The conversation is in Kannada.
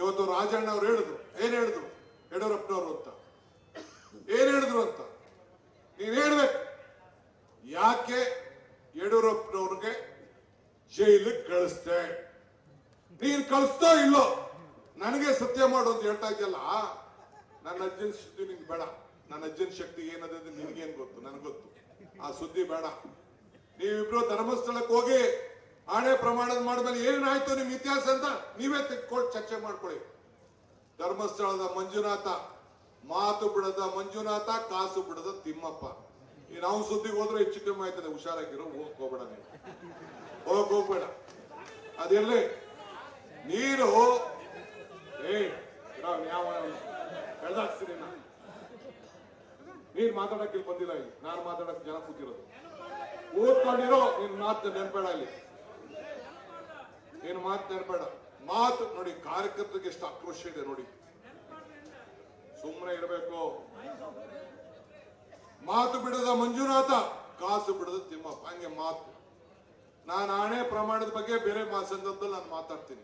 ಇವತ್ತು ರಾಜಣ್ಣ ಅವ್ರು ಹೇಳಿದ್ರು, ಏನ್ ಹೇಳಿದ್ರು ಯಡಿಯೂರಪ್ಪನವರು ಅಂತ, ಏನ್ ಹೇಳಿದ್ರು ಅಂತ ನೀನ್ ಹೇಳ್ಬೇಕು. ಯಾಕೆ ಯಡಿಯೂರಪ್ಪನವ್ರಿಗೆ ಜೈಲಿಗೆ ಕಳಿಸ್ತೆ? ನೀನ್ ಕಳಿಸ್ತೋ ಇಲ್ಲೋ ನನಗೆ ಸತ್ಯ ಮಾಡೋದು ಹೇಳ್ತಾ ಇದೆಯಲ್ಲ. ನನ್ನ ಅಜ್ಜನ ಸುದ್ದಿ ನಿಂಗೆ ಬೇಡ. ನನ್ನ ಅಜ್ಜನ ಶಕ್ತಿ ಏನದ ನಿನಗೇನ್ ಗೊತ್ತು, ನನಗೆ ಗೊತ್ತು. ಆ ಸುದ್ದಿ ಬೇಡ. ನೀವಿಬ್ರು ಧರ್ಮಸ್ಥಳಕ್ಕೆ ಹೋಗಿ ಆಣೆ ಪ್ರಮಾಣದ ಮಾಡಿದ್ಮೇಲೆ ಏನಾಯ್ತು ನಿಮ್ ಇತಿಹಾಸ ಅಂತ ನೀವೇ ತೆಗೆದುಕೊಂಡು ಚರ್ಚೆ ಮಾಡ್ಕೊಳ್ಳಿ. ಧರ್ಮಸ್ಥಳದ ಮಂಜುನಾಥ, ಮಾತು ಬಿಡದ ಮಂಜುನಾಥ, ಕಾಸು ಬಿಡದ ತಿಮ್ಮಪ್ಪ. ನಾವು ಸುದ್ದಿಗೆ ಹೋದ್ರೆ ಹೆಚ್ಚು ಕಮ್ಮಿ ಆಯ್ತದೆ. ಹುಷಾರಾಗಿರೋ, ಹೋಗ್ಬೇಡ, ನೀವು ಹೋಗ್ಬೇಡ. ಅದಿರ್ಲಿ. ನೀರು ಯಾವ ಎಳ್ದಾಕ್ತೀನಿ. ನೀನ್ ಮಾತಾಡಕ್ಕೆ ಇಲ್ಲಿ ಬಂದಿಲ್ಲ. ಇಲ್ಲಿ ನಾನು ಮಾತಾಡಕ್ ಜನ ಕೂತಿರೋದು. ಓದ್ಕೊಂಡಿರೋ ನಿನ್ ಮಾತು ನೆನ್ಬೇಡ. ಇಲ್ಲಿ ನೀನು ಮಾತು ನೆನ್ಬೇಡ. ಮಾತು ನೋಡಿ, ಕಾರ್ಯಕರ್ತರಿಗೆ ಎಷ್ಟು ಆಕ್ರೋಶ ಇದೆ ನೋಡಿ. ಸುಮ್ಮನೆ ಇರಬೇಕು. ಮಾತು ಬಿಡದ ಮಂಜುನಾಥ, ಕಾಸು ಬಿಡದ ತಿಮ್ಮಪ್ಪ, ಹಂಗೆ ಮಾತು. ನಾನು ಆಣೆ ಪ್ರಮಾಣದ ಬಗ್ಗೆ ಬೇರೆ ಸಂದರ್ಭದಲ್ಲಿ ನಾನು ಮಾತಾಡ್ತೀನಿ.